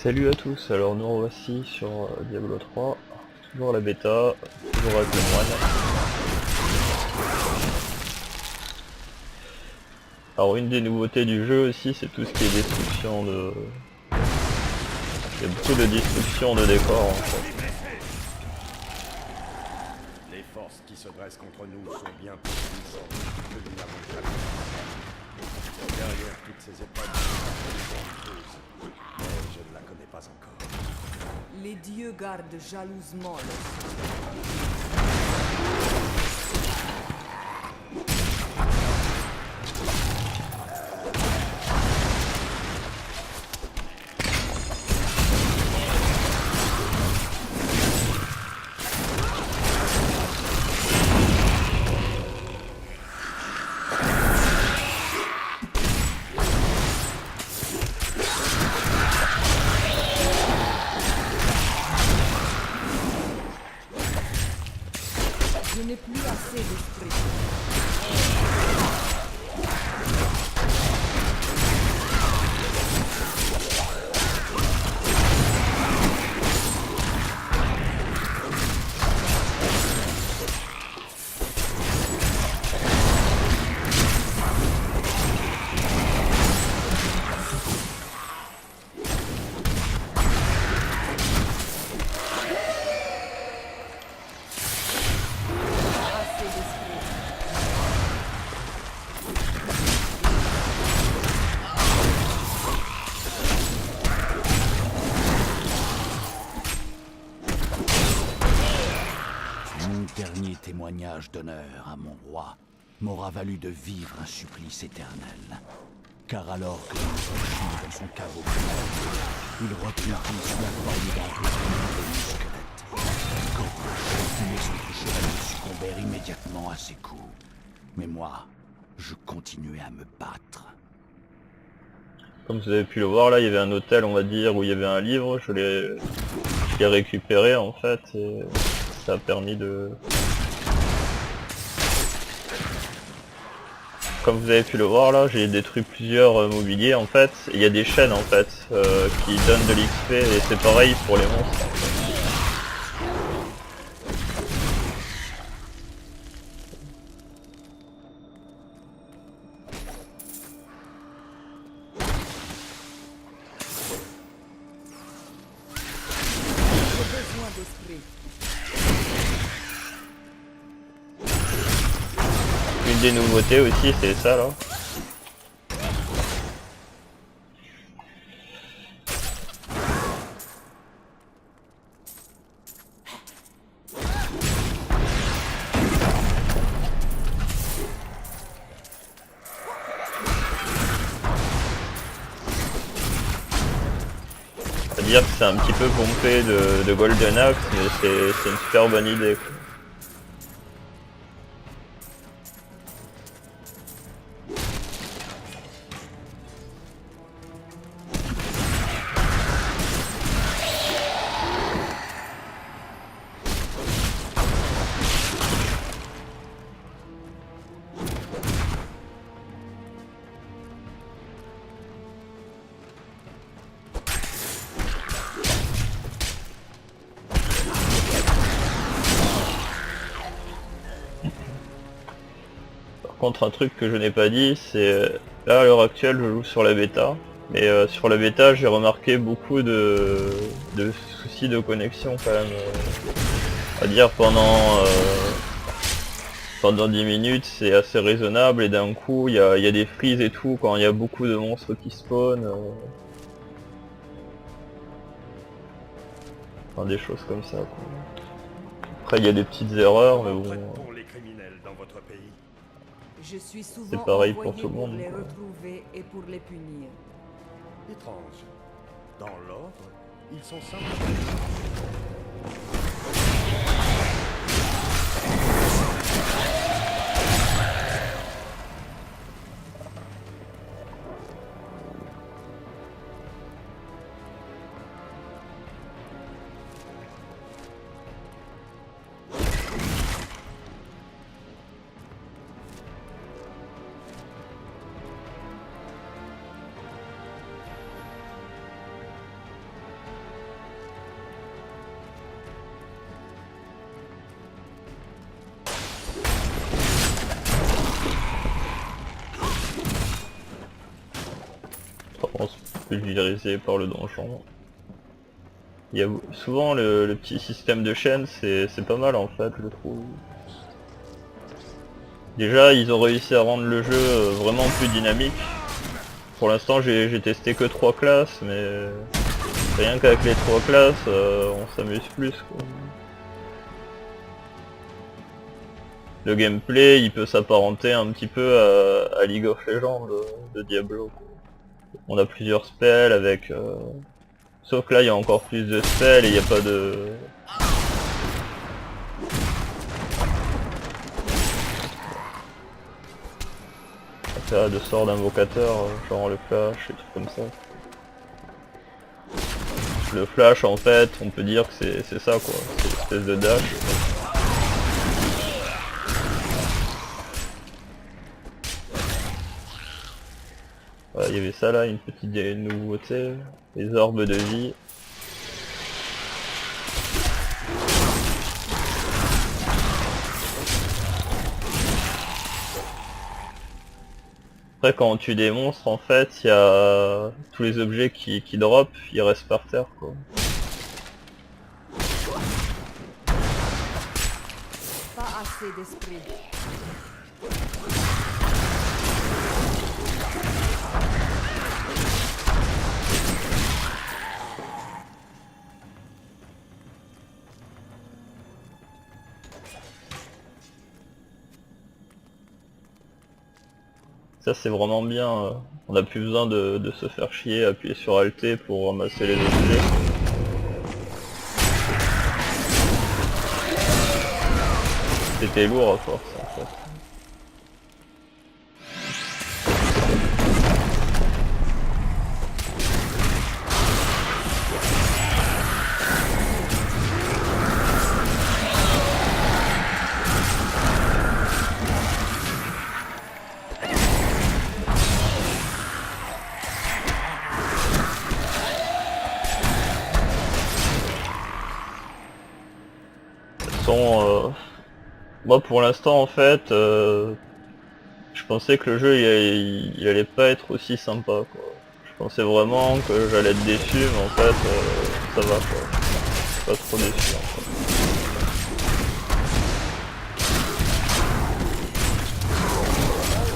Salut à tous, alors nous revoici sur Diablo 3, toujours la bêta, toujours avec le moine. Alors une des nouveautés du jeu aussi, c'est tout ce qui est destruction de... Il y a beaucoup de destruction de décors en fait. Les forces qui se dressent contre nous sont bien plus puissantes que nous n'avons jamais vues. Derrière toutes ces épreuves, mais je ne la connais pas encore. Les dieux gardent jalousement leur Je n'ai plus assez d'esprit. Assez d'esprit. Mon dernier témoignage d'honneur à mon roi m'aura valu de vivre un supplice éternel. Car alors que nous enchions dans son caveau il retentit sous la forme d'un ruisseau squelette. Quand mes autres chevaliers succombèrent immédiatement à ses coups. Mais moi, je continuais à me battre. Comme vous avez pu le voir là, il y avait un hôtel on va dire où il y avait un livre, je l'ai récupéré en fait et ça a permis de... Comme vous avez pu le voir là, j'ai détruit plusieurs mobiliers en fait, et il y a des chaînes en fait qui donnent de l'XP et c'est pareil pour les monstres. J'ai besoin d'esprit. Une des nouveautés aussi c'est ça là. C'est-à-dire que c'est un petit peu pompé de Golden Axe, mais c'est une super bonne idée quoi. Par contre un truc que je n'ai pas dit, c'est là à l'heure actuelle je joue sur la bêta, mais sur la bêta j'ai remarqué beaucoup de soucis de connexion quand même. On va dire pendant 10 minutes c'est assez raisonnable et d'un coup il y a des freezes et tout quand il y a beaucoup de monstres qui spawnent. Enfin des choses comme ça quoi. Après il y a des petites erreurs mais Comment bon, traite-t-on les criminels dans votre pays? Je suis souvent pareil pour envoyé tout le pour monde, les quoi. retrouver et pour les punir. Étrange. Dans l'ordre, ils sont simples. pense pulvérisé par le donjon. Il y a souvent le petit système de chaîne, c'est pas mal en fait, je trouve. Déjà, ils ont réussi à rendre le jeu vraiment plus dynamique. Pour l'instant, j'ai testé que 3 classes, mais rien qu'avec les 3 classes, on s'amuse plus, quoi. Le gameplay, il peut s'apparenter un petit peu à League of Legends de Diablo, quoi. On a plusieurs spells avec... Sauf que là, il y a encore plus de spells et il n'y a pas de... de sorts d'invocateur, genre le flash et trucs comme ça. Le flash en fait, on peut dire que c'est ça quoi, c'est une espèce de dash. Voilà, il y avait ça là, une petite nouveauté, les orbes de vie. Après quand on tue des monstres en fait, il y a tous les objets qui drop, ils restent par terre quoi. Pas assez d'esprit. Ça c'est vraiment bien, on n'a plus besoin de se faire chier, appuyer sur Alt pour ramasser les objets. C'était lourd à force en fait. Moi pour l'instant en fait, je pensais que le jeu il allait pas être aussi sympa quoi. Je pensais vraiment que j'allais être déçu mais en fait ça va quoi. Je suis pas trop déçu en fait.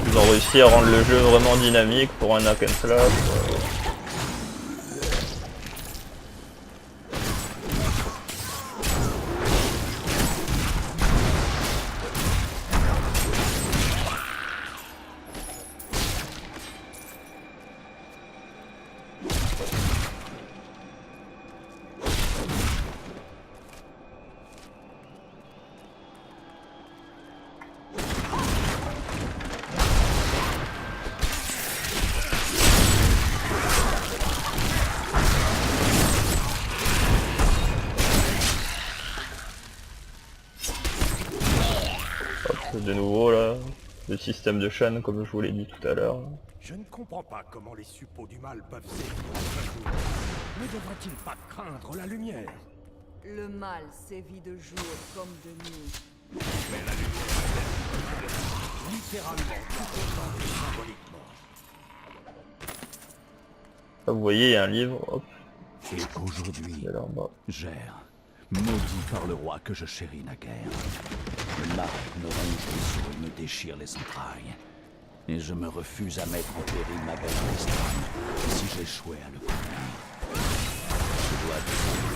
Ils ont réussi à rendre le jeu vraiment dynamique pour un hack and slash. De nouveau là, le système de chaîne comme je vous l'ai dit tout à l'heure. Je ne comprends pas comment les suppôts du mal peuvent sévir entre nous. Ne devrait-il pas craindre la lumière? Le mal sévit de jour comme de nuit. Mais la lumière, littéralement, tout autant que symboliquement. Là, vous voyez, il y a un livre, hop, Et aujourd'hui, il est là en bas. j'erre, maudit par le roi que je chéris naguère. Le mal me ronge les os et me déchire les entrailles. Et je me refuse à mettre en péril ma belle destinée si j'échouais à le conduire. Je dois descendre.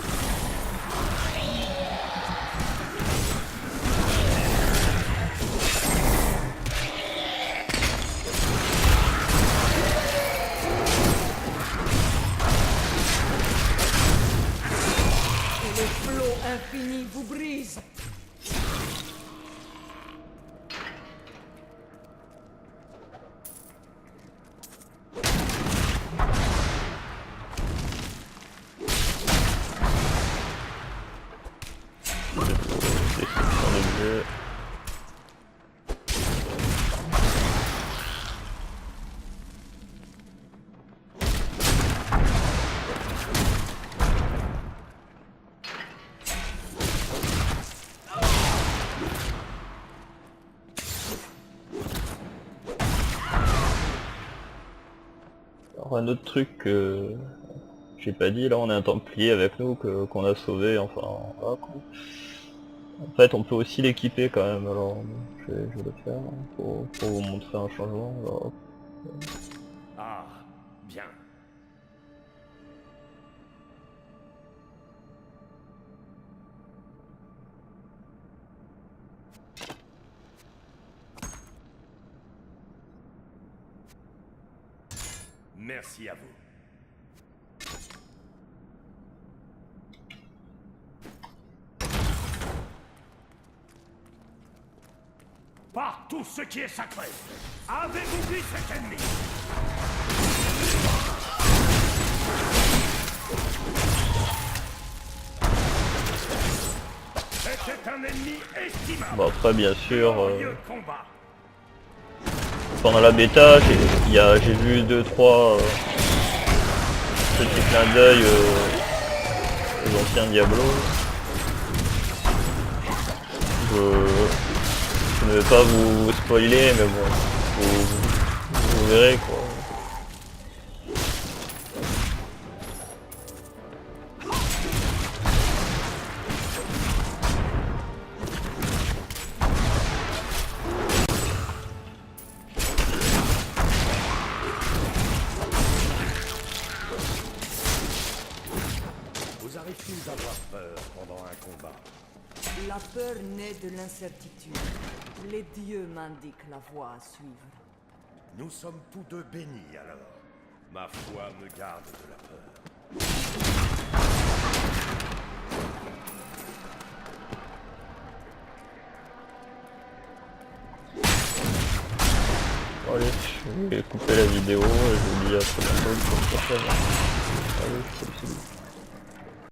Et le flot infini vous brise. Description d'objet. un autre truc que j'ai pas dit, là on a un Templier avec nous qu'on a sauvé, enfin voilà quoi. En fait on peut aussi l'équiper quand même, alors je vais le faire pour vous montrer un changement. Alors, Ah, bien. Merci à vous. Par tout ce qui est sacré, avez-vous vu cet ennemi? C'était un ennemi estimable. bon après bien sûr, Glorieux combat. pendant la bêta j'ai vu 2-3 petits clins d'œil aux anciens Diablo. Je ne vais pas vous spoiler, mais bon, vous verrez quoi. Vous arrivez-vous d'avoir peur pendant un combat? La peur naît de l'incertitude. Les dieux m'indiquent la voie à suivre. Nous sommes tous deux bénis alors. Ma foi me garde de la peur. Bon, allez, je vais couper la vidéo et je vous dis à très bientôt pour le prochain. Allez, salut.